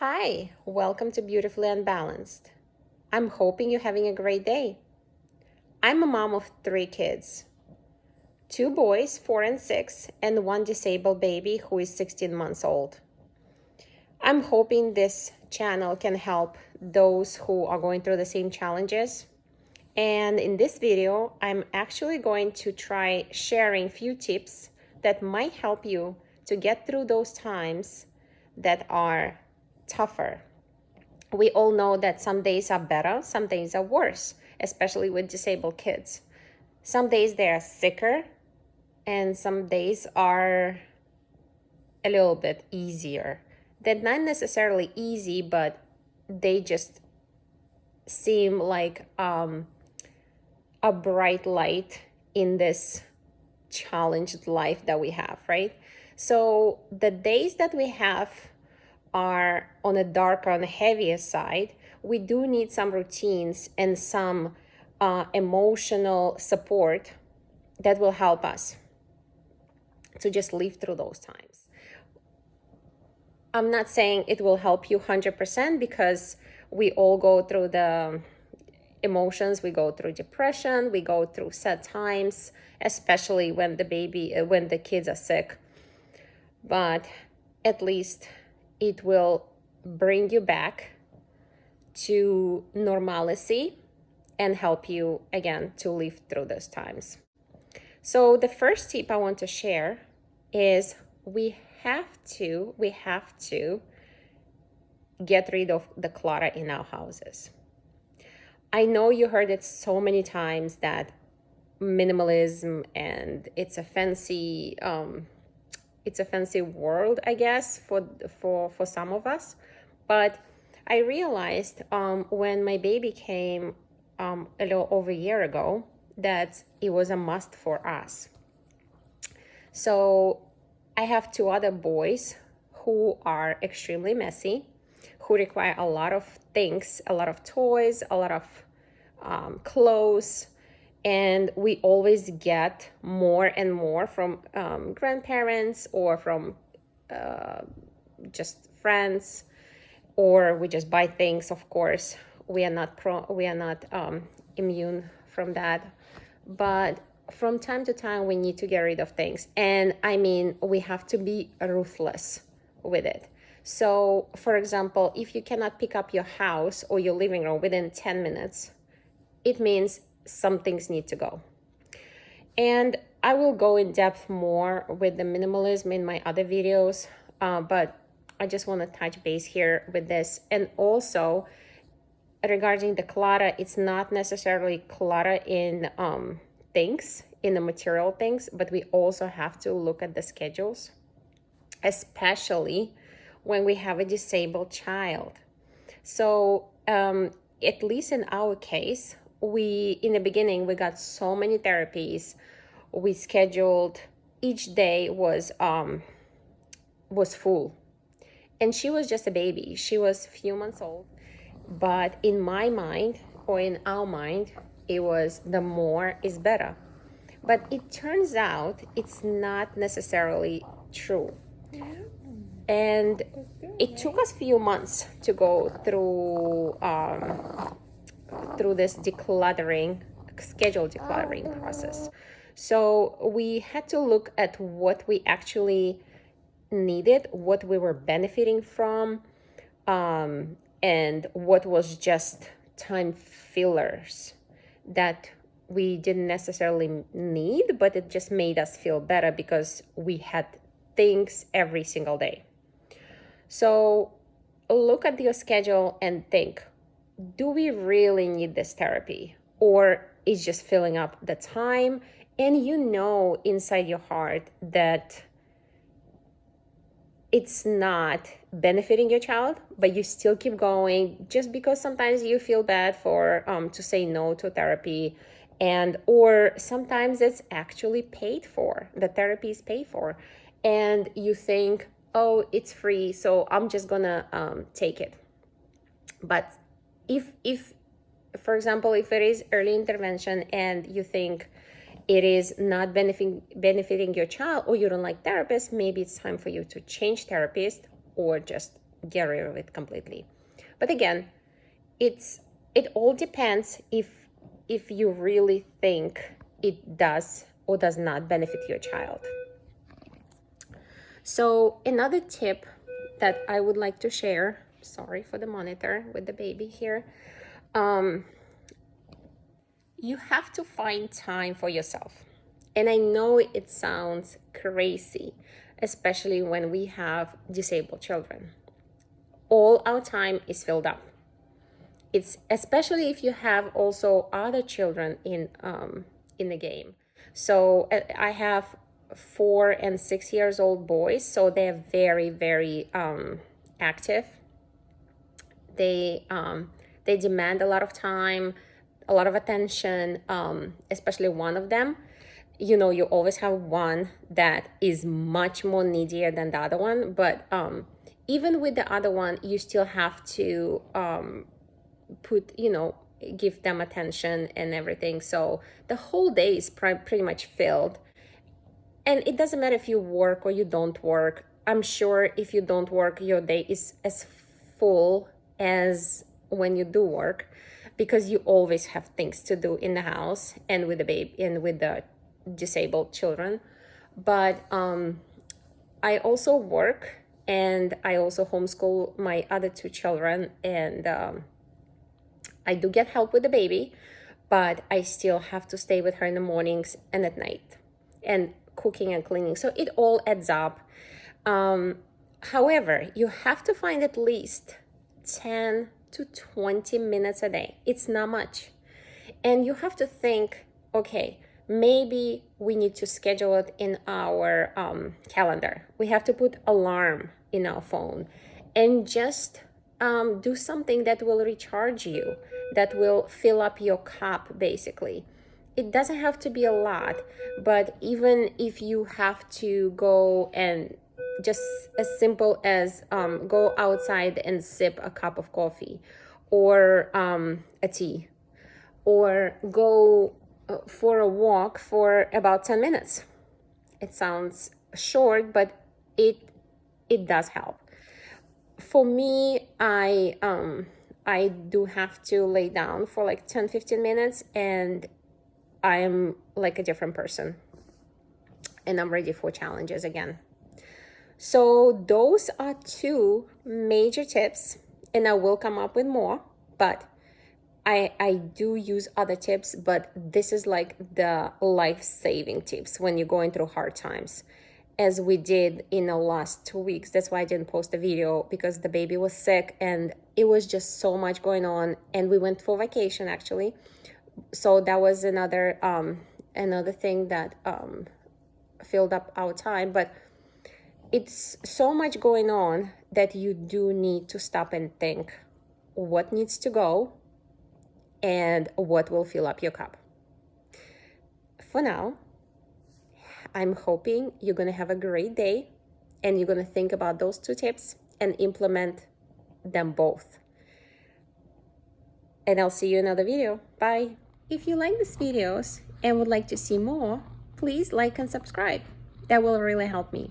Hi, welcome to Beautifully Unbalanced. I'm hoping you're having a great day. I'm a mom of three kids, two boys, 4 and 6, and one disabled baby who is 16 months old. I'm hoping this channel can help those who are going through the same challenges. And in this video, I'm actually going to try sharing a few tips that might help you to get through those times that are tougher. We all know that some days are better, some days are worse, especially with disabled kids. Some days they are sicker, and some days are a little bit easier. They're not necessarily easy, but they just seem like a bright light in this challenged life that we have, right? So the days that we have are on a darker, on the heavier side. We do need some routines and some emotional support that will help us to just live through those times. I'm not saying it will help you 100% because we all go through the emotions. We go through depression, we go through sad times, especially when the kids are sick. But at least it will bring you back to normalcy and help you again to live through those times. So the first tip I want to share is we have to get rid of the clutter in our houses. I know you heard it so many times that minimalism, and it's a fancy world, I guess, for some of us. But I realized when my baby came a little over a year ago that it was a must for us. So I have two other boys who are extremely messy, who require a lot of things, a lot of toys, a lot of clothes, and we always get more and more from grandparents or from just friends, or we just buy things. Of course, we are not immune from that, but from time to time we need to get rid of things, and I mean we have to be ruthless with it. So for example, if you cannot pick up your house or your living room within 10 minutes, it means some things need to go. And I will go in depth more with the minimalism in my other videos, but I just want to touch base here with this. And also regarding the clutter, it's not necessarily clutter in things, in the material things, but we also have to look at the schedules, especially when we have a disabled child. So at least in our case, in the beginning, we got so many therapies. We scheduled, each day was full. And she was just a baby. She was a few months old. But in my mind, or in our mind, it was the more is better. But it turns out it's not necessarily true. And it took us a few months to go through this schedule decluttering process. So we had to look at what we actually needed, what we were benefiting from, and what was just time fillers that we didn't necessarily need, but it just made us feel better because we had things every single day. So look at your schedule and think, do we really need this therapy? Or is just filling up the time? And you know inside your heart that it's not benefiting your child, but you still keep going just because sometimes you feel bad for to say no to therapy, or sometimes it's actually paid for. The therapy is paid for, and you think, oh, it's free, so I'm just gonna take it. But if for example, if it is early intervention and you think it is not benefiting your child, or you don't like therapists, maybe it's time for you to change therapist or just get rid of it completely. But again, it all depends if you really think it does or does not benefit your child. So another tip that I would like to share, sorry for the monitor with the baby here, you have to find time for yourself. And I know it sounds crazy, especially when we have disabled children. All our time is filled up. It's especially if you have also other children in the game. So I have 4 and 6 years old boys, so they're very, very active. They demand a lot of time, a lot of attention, especially one of them. You know, you always have one that is much more needier than the other one, but even with the other one, you still have to give them attention and everything. So the whole day is pretty much filled. And it doesn't matter if you work or you don't work. I'm sure if you don't work, your day is as full as when you do work, because you always have things to do in the house and with the baby and with the disabled children. But I also work, and I also homeschool my other 2 children, and I do get help with the baby, but I still have to stay with her in the mornings and at night, and cooking and cleaning. So it all adds up. However, you have to find at least 10 to 20 minutes a day. It's not much. And you have to think, okay, maybe we need to schedule it in our calendar. We have to put alarm in our phone and just do something that will recharge you, that will fill up your cup, basically. It doesn't have to be a lot, but even if you have to go and just as simple as go outside and sip a cup of coffee or a tea, or go for a walk for about 10 minutes. It sounds short, but it does help. For me, I do have to lay down for like 10-15 minutes, and I'm like a different person, and I'm ready for challenges again. So those are 2 major tips, and I will come up with more, but I do use other tips, but this is like the life-saving tips when you're going through hard times, as we did in the last 2 weeks. That's why I didn't post a video, because the baby was sick and it was just so much going on, and we went for vacation actually. So that was another thing that filled up our time. But it's so much going on that you do need to stop and think what needs to go and what will fill up your cup. For now, I'm hoping you're going to have a great day, and you're going to think about those 2 tips and implement them both. And I'll see you in another video. Bye. If you like these videos and would like to see more, please like and subscribe. That will really help me.